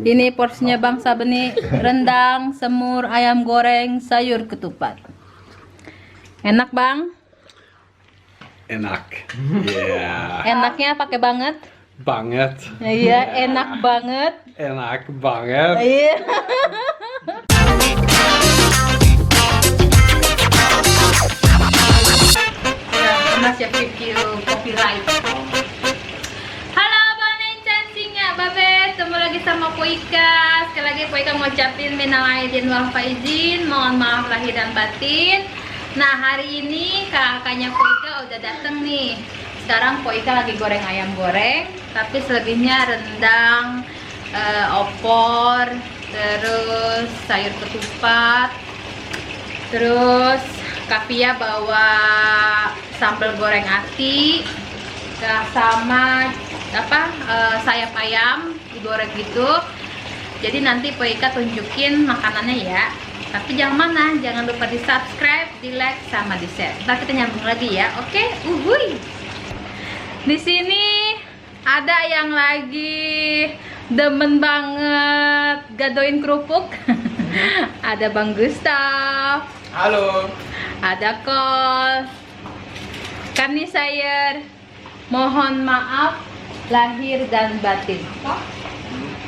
Ini porsinya Bang Sabeni, rendang, semur, ayam goreng, sayur ketupat. Enak Bang? Enak. Iya. Enaknya pakai banget? Banget. Iya, enak banget. Enak banget. Iya. Masih review copyright. Halo Bang Cancingnya, Babe, ketemu lagi sama Poika. Sekali lagi Poika ngucapin minal aidin wal faizin, mohon maaf lahir dan batin. Nah, hari ini kakaknya Poika udah dateng nih. Sekarang Poika lagi goreng ayam goreng, tapi selebihnya rendang, opor, terus sayur ketupat, terus Kavia bawa sambal goreng ati, sama sayap ayam digoreng gitu. Jadi nanti Poika tunjukin makanannya ya. Tapi jangan mana, jangan lupa di subscribe, di like, sama di share. Ntar kita nyambung lagi ya, oke? Uhuy. Di sini ada yang lagi demen banget gadoin kerupuk. Ada Bang Gustaf. Halo. Ada Kol. Kami Sayer. Mohon maaf lahir dan batin.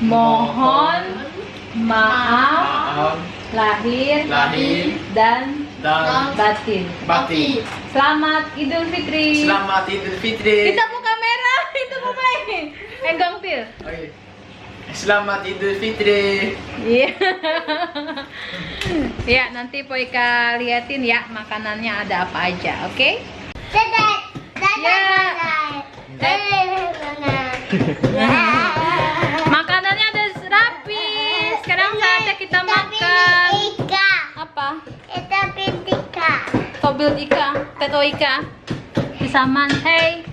Mohon maaf lahir dan batin. Selamat Idul Fitri. Selamat Idul Fitri. Kita buka kamera, itu mulai. Enggang Til. Oke. Selamat Idul Fitri. Iya. Ya, nanti Poika liatin ya makanannya ada apa aja, oke? Ya. Makanannya ada rapi. Sekarang saatnya kita makan. Apa? Tobil Ika, Teto Ika. Disaman, hey.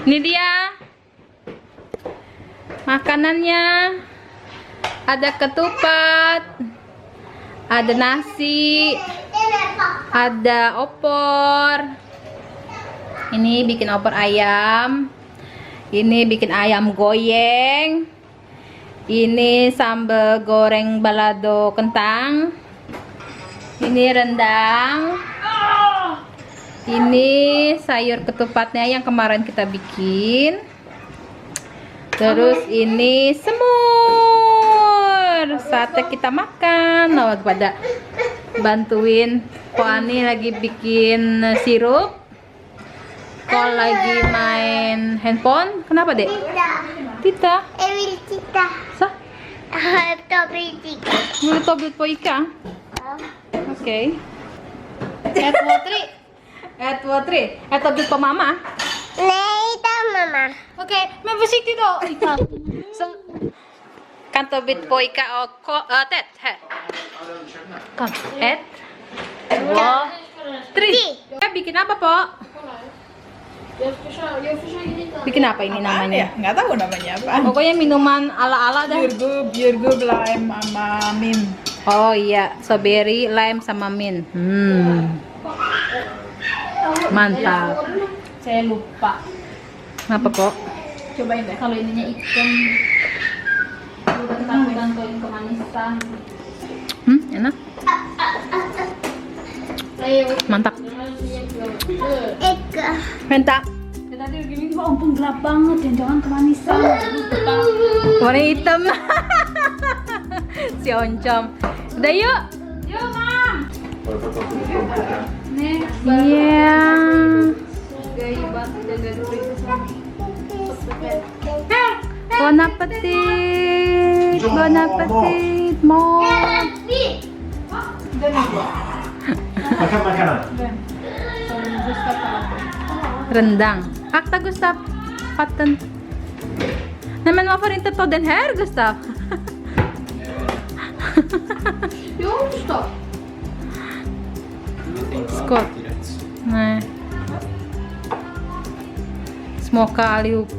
Ini dia makanannya. Ada ketupat, ada nasi, ada opor. Ini bikin opor ayam. Ini bikin ayam goyeng. Ini sambal goreng balado kentang. Ini rendang. Ini sayur ketupatnya yang kemarin kita bikin. Terus ini semur. Saatnya kita makan. Nah, pada bantuin Ko Ani lagi bikin sirup. Kol lagi main handphone. Kenapa, Dek? Tita. Sa? Mulut tobil Poika. Oke. Edwatri. Tobil po mama. Oke, men försiktigt då. Kan tobil Poika och Ted här. Kom, 1, 2, 3. Bikin apa, Po? Bikin apa ini namanya? Nggak tahu namanya apa. Pokoknya minuman ala-ala dah. Birgub, lime sama mint. Oh iya, strawberry, lime sama mint. Mantap. Saya lupa. Kenapa kok? Cobain deh. Kalau ininya ikan, gantoin kemanisan. Enak. Mantap. Minta. Tadi gini kok ampun gelap banget, jangan kemanisan. Warna hitam. Si Oncom. Udah yuk. Yuk, Mam. Nih, iya. Bon appetit. Bon appetit. Mau. Makan makanan. Rendang. Akta Gustaf. Patten. Nej men varför inte ta den här Gustaf? Skål. Nej. Smaka allihop.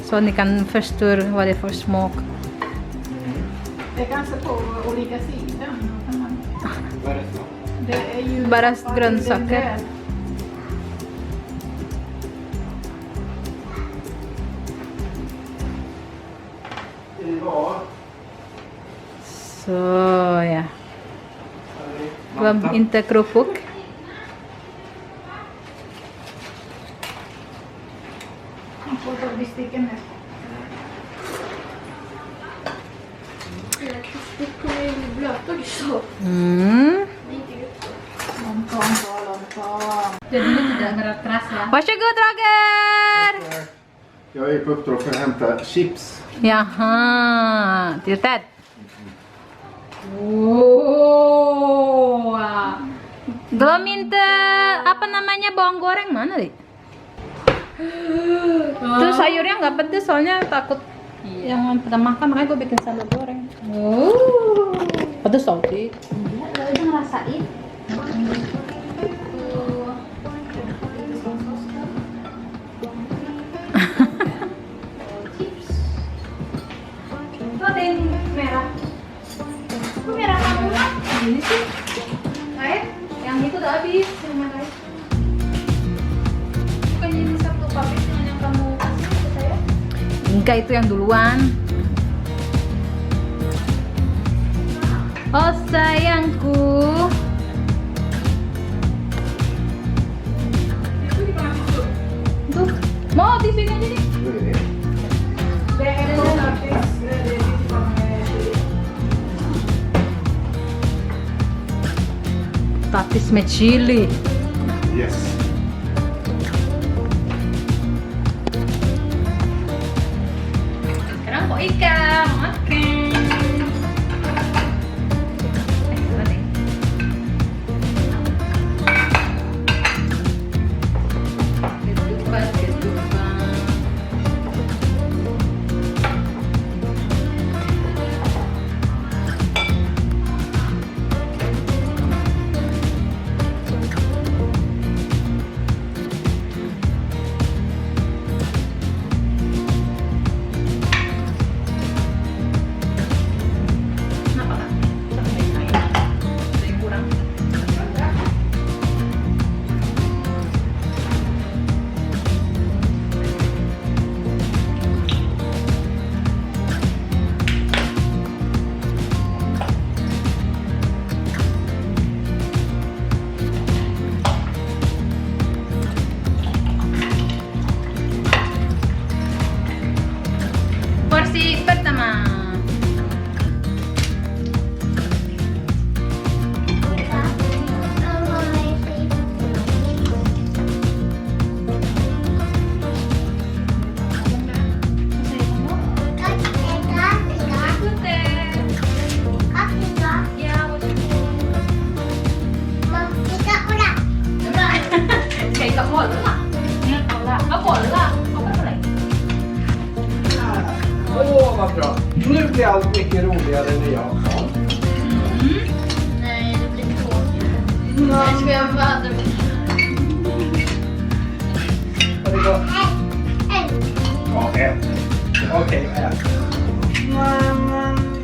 Så ni kan förstå vad det är för smak. Det är kanske på olika sidor. Vad är det för? Det är ju Bara grönsaker. So ya, belum inte kerupuk. Foto di sticken ya. Lontong. Jadinya tidak ngerat keras ya. Varsågod Roger! Jag är på uppdrag för att hämta chips. Jaha, tittat. Wow. Belum minta apa namanya bawang goreng mana nih? Terus sayurnya nggak pedes soalnya takut yang pernah makan makanya gue bikin sambal goreng. Pedes tau sih. Iya, udah ngerasain. Itu ada yang merah. Kok merah kamu kan? Ini sih. Kayak yang itu udah habis yang merah. Bukan ini satu pabrik dengan yang kamu kasih ke saya? Enggak, itu yang duluan. Oh sayangku. Tuh, mau tisunya aja nih. Tatis med chili. Yes. Sekarang kok ikan, oke. Porsi pertama. Kayak gak boleh lah. Gak boleh lah. Apa boleh? Åh, vad bra. Nu blir allt mycket roligare när jag har. Nej, det blir tråkigt. Jag ska göra väder. Har det gått? Ja, ät. Okej, ät. Men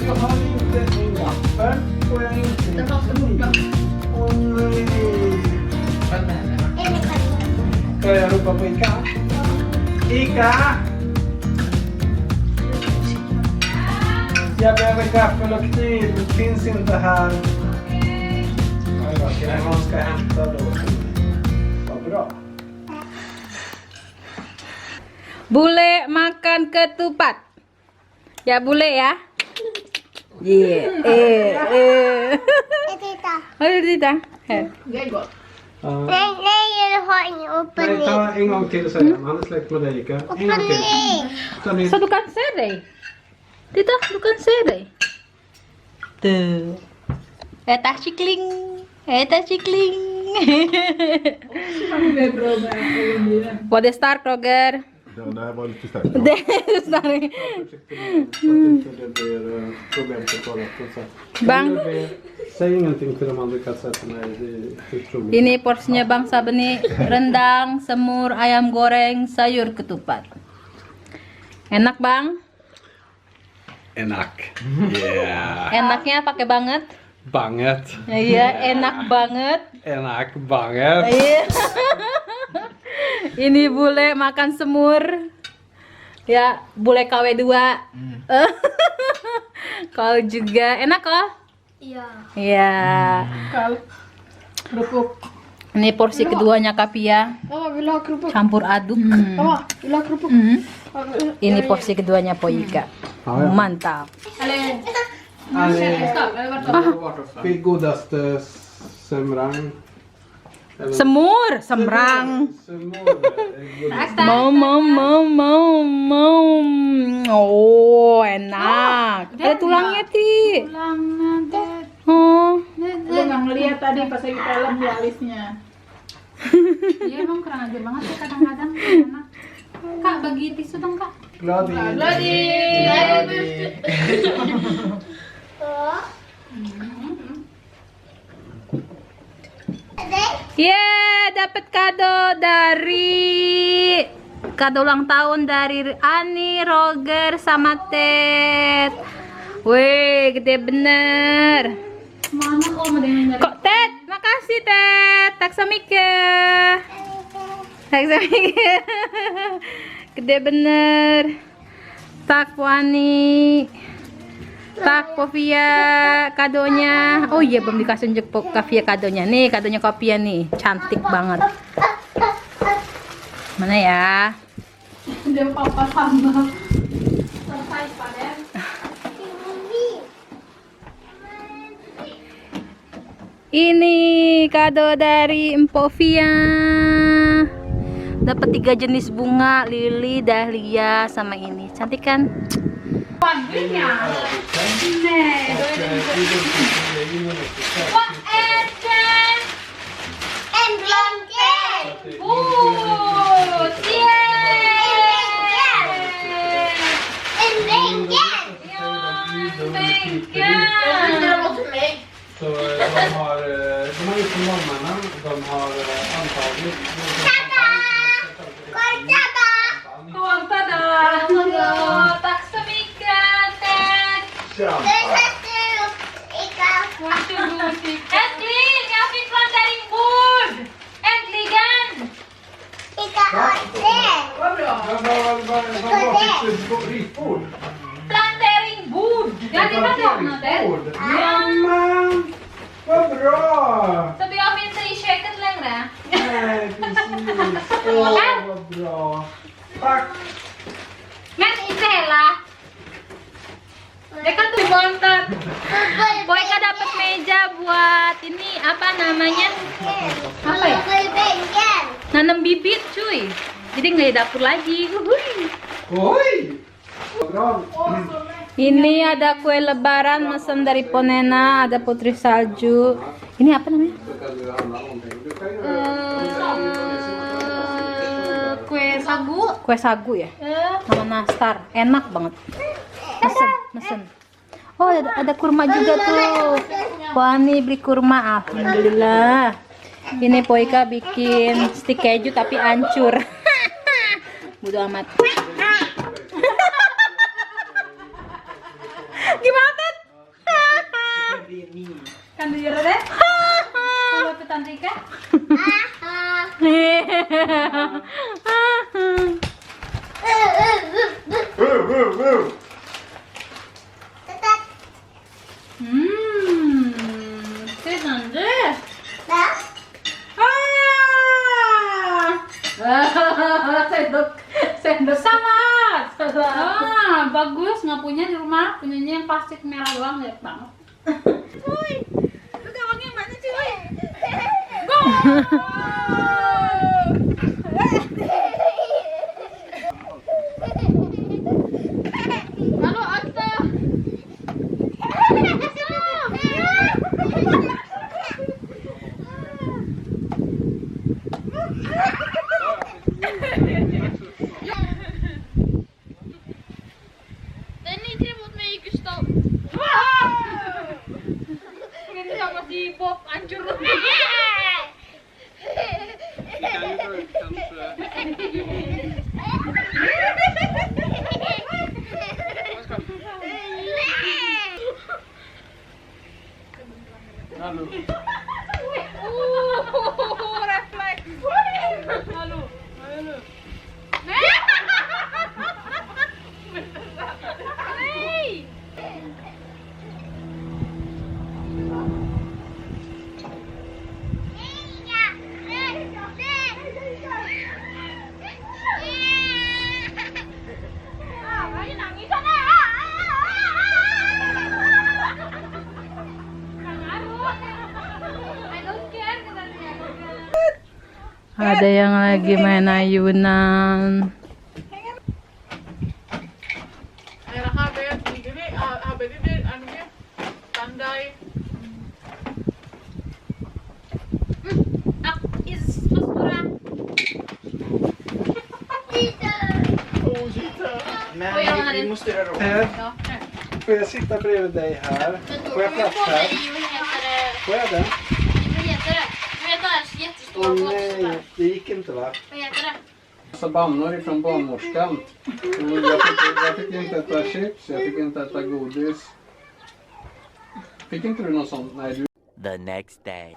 jag har inte min vatten. Får jag inte? Den var så borta. Åh nej. Ska jag ropa på Ica? Ica! Jag behöver gaffel och kniv. Finns inte här. Okej, någon ska hämta då. Vad bra. Bule makan ketupat. Ya bule ya. Iya. Ayo Tita. Ja. Nej, ta en gång till säger han. Han är släkt med dig, Ica. En gång till. Ta ner. So du kan se deh. Tita, du kan se deh. Tuh. Eta cikling. Eta cikling. Vad det starkt Roger. Ja, det här var lite starkt. Det är starkt. Så att inte det blir problem på toaletten. Bang. Säg ingenting till de andra kassetterna i förtroende. Ini porsinya Bang Sabeni, rendang, semur, ayam goreng, sayur ketupat. Enak Bang? Enak. Yeah. Enaknya pakai banget? Banget. Iya, enak banget. Enak banget. Iya. Ini bule makan semur. Ya, bule KW2. Kau juga enak kok? Iya. Iya. Kalau kerupuk. Ini porsi keduanya Kapia. Oh, bila kerupuk. Campur aduk. Oh, bila kerupuk. Ini porsi keduanya Poika. Mantap. Fick godaste semrang. Semur, semrang. Semur. Mau. Oh, enak. Ada tulangnya, Ti. Oh. Lu nggak ngeliat tadi pas lagi film di alisnya. Iya, emang kurang ajar banget ya kadang-kadang. Enak. Kak, bagi tisu dong, Kak. Glad Gladi. Dapat kado ulang tahun dari Ani, Roger, sama Ted. Wih, gede bener. Mana kok mau dengan Kok Ted? Makasih Ted. Taksamike. Gede bener. Tak Wani. Tak Povia kadonya. Oh iya, belum dikasih unjuk Kavia kadonya. Nih kadonya Kavia nih, cantik banget. Mana ya? Dia papa sama. Ini kado dari Empovia. Dapat 3 jenis bunga, lili, dahlia, sama ini. Cantik kan? Så de har gjort som mammarna, de har antagit. Plantering board. Ganti ba daw natin? Mamma! Vad bra! Sabi ko minsan i-shake it lang na. Nej, precis. Åh, vad bra. Tack! Men inte hela. Dia kan tuh bontot. Boy ka dapat meja buat ini apa namanya? Apa ya? Nanam bibit cuy. Jadi nggak di dapur lagi. Wuhui. Oj! Vad bra. Ini ada kue lebaran mesen dari Ponena, ada putri salju. Ini apa namanya? kue sagu. Kue sagu ya? Sama nastar. Enak banget. Mesen. Oh, ada kurma juga tuh. Wani beli kurma, alhamdulillah. Ini Poika bikin stik keju tapi hancur. Bodo amat. Gimana, Ted? Kan du göra det? Kommer upp utan dricka? Spännande! Sendok sama. Bagus, nggak punya di rumah, punyanya yang plastik merah doang, lihat banget. Cuy, lu gawangnya mana cuy? Halo Anta. Den är inte mot mig, Gustav. Ini sama si Bob hancur. Hallå. Refleks. Hallå. Ada yang lagi main ayunan. Men vi måste göra råd. Får jag sitta bredvid dig här? Får jag plats här? Får jag det? Vad heter det? Du vet den jättestora Åh boxen nej, där. det gick inte va? Vad heter det? Massa bannor ifrån barnmorskan. Jag fick inte äta chips, jag fick inte äta godis. Fick inte du något sånt? Nej, du... The next day.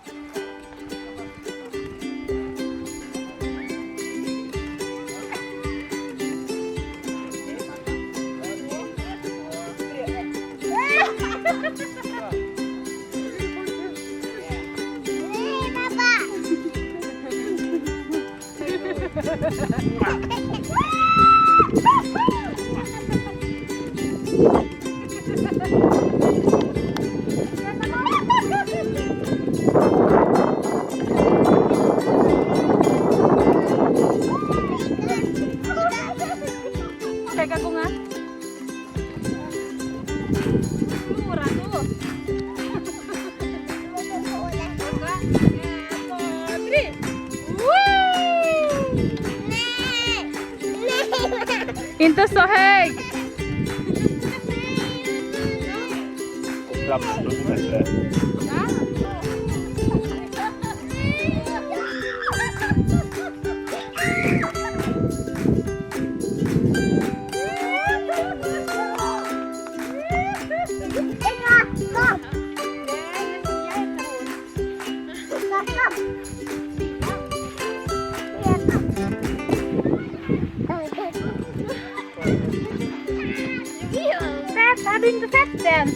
Kayak aku nggak? Murah tuh. Inte så hög! Aduh, itu den.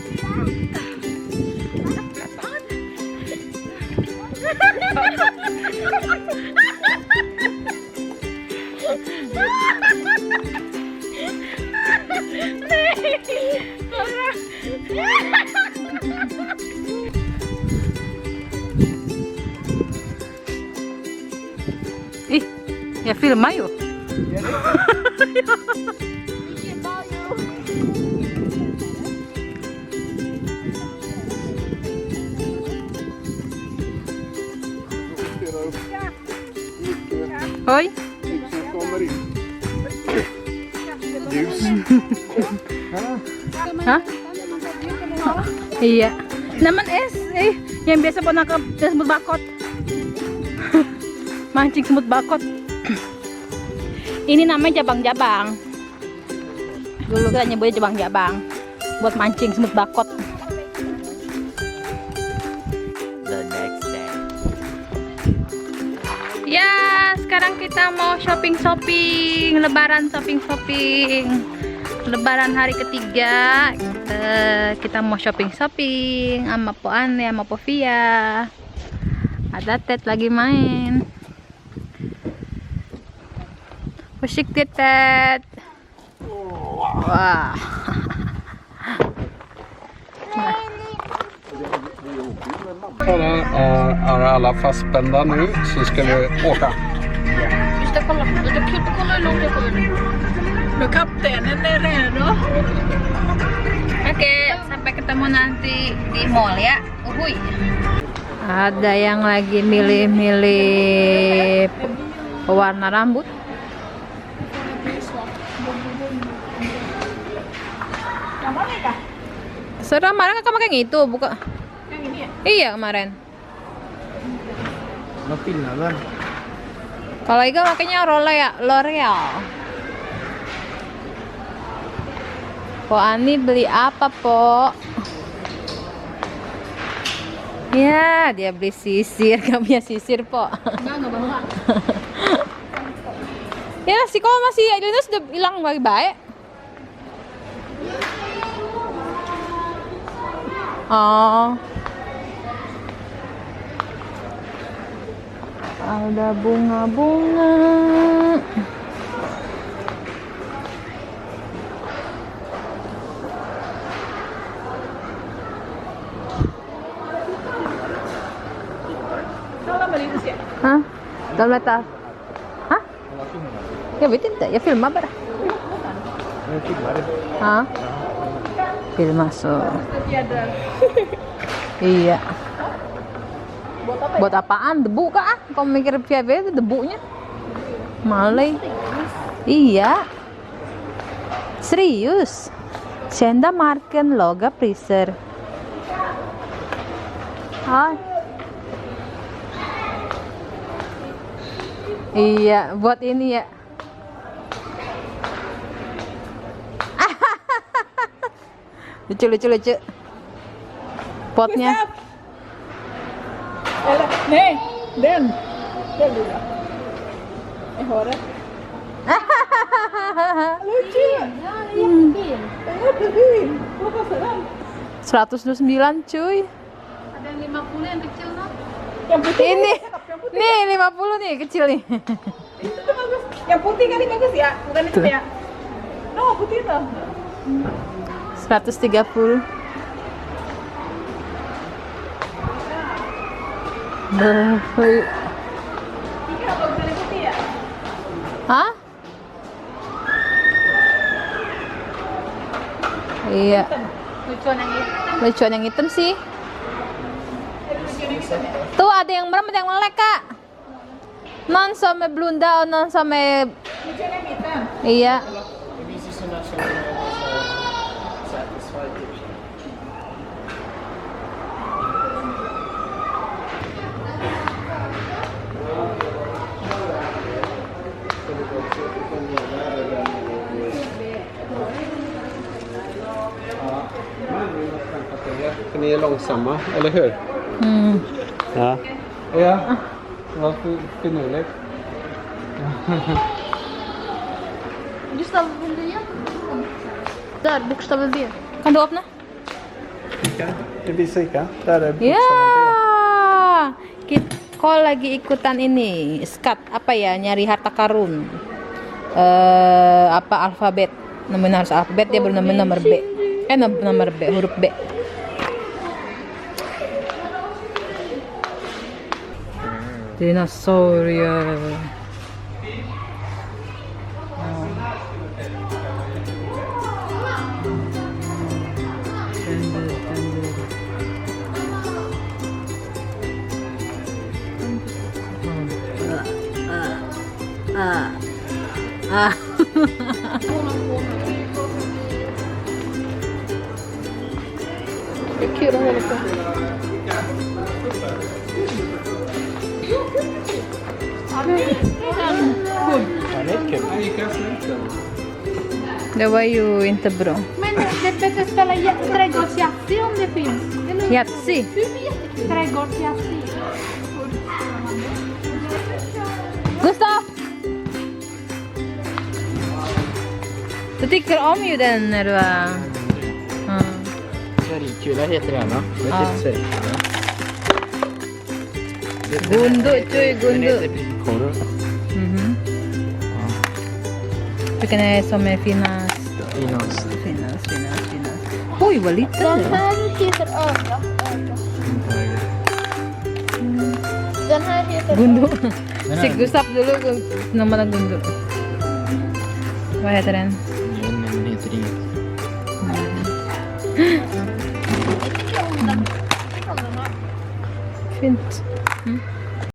Ih, ya film ayo. Oj. Ljus. Hah? Iya. Naman yang biasa po nangkap semut bakot. Mancing semut bakot. Ini namanya jabang-jabang. Dulu kita nyebutnya jabang-jabang buat mancing semut bakot. The next day. Ya, sekarang kita mau shopping-shopping, lebaran shopping-shopping. Lebaran hari ketiga, kita mau shopping-shopping sama Po Ane, sama Po Via. Ada Ted lagi main. Försiktigt Ted. Wah. Är alla fastspända nu så ska vi åka. Vi ska kolla hur långt jag kommer nu. Nu kaptenen är redo. Oke, sampai ketemu nanti di mall ya. Uhuy. Ada yang lagi milih-milih pewarna rambut. Serah kemarin kakak pakai yang itu, buka. Yang ini ya? Iya kemarin. Vad skillnaden? Kalau Iga makanya L'Oreal. Po Ani beli apa, Po? Ya, dia beli sisir. Gak punya sisir, Po. Enggak bawa. Ya, si kau masih itu sudah hilang baik-baik. Oh. Ada bunga-bunga. Kolla vad det är. Hah? 12 meter. Jag vet inte, jag filmar bara. Nu filmar du. Ja. Filmar så. Iya. Buat apaan? Debu kah? Kau mikir PV itu debunya? Malay. Iya. Serius. Kända marken låga priser. Hai. Iya, buat ini ya. Lucu. Potnya. Eller, nej, den. Den lilla. Jag har det. Lucu. Den är jättefin. Vad kostar den? 129 cuy. Ada yang 50 yang kecil no? Yang putih. Ini. Yang putih. Nih 50 nih kecil nih. Itu tuh bagus. Yang putih kali bagus ya? Bukan itu ya? No, putih tuh. 130. Ber- Ini apa bukan yang putih ya? Hah? Iya. Lucuan yang itu. Lucuan yang hitam sih. Tuh ada yang merem, ada yang melek kak. Non som är blunda och non som är... Lucu yang hitam. Iya. Det visar sådana som är satisfied. För ni är långsamma, eller hur? Hmm. Ja. Ja. Vad finurligt. Du stavade det igen? Där, bokstaven B. Kan du öppna? Det blir Ica. Där är Ya. bokstaven Kau lagi ikutan ini skat apa ya, nyari harta karun. Apa alfabet? Nemuin harus alfabet, dia baru nemuin nomor B. Nomor B, huruf B. Dinosaurier. Det är kul att hålla på. Ja, det är kul. Jag gick snällt. Det var ju inte bra. Men det är bättre att spela trädgårdsjazzy om det finns. Eller? Yatzy. Trädgårdsjazzy. Gustav! Du tycker om ju den när du var... Färgkula heter den va? Det Ja. är typ färgkula. Gundu cuy, Den gundu. heter Piccolo. Mhm. Vilken är det som är finast? Finast. Finast. Oj, vad liten Den den är. här heter öga. Den här heter Gundu. Den Si här- Gustav dulu nama Gundu. Vad heter den? Den heter inget. Fint.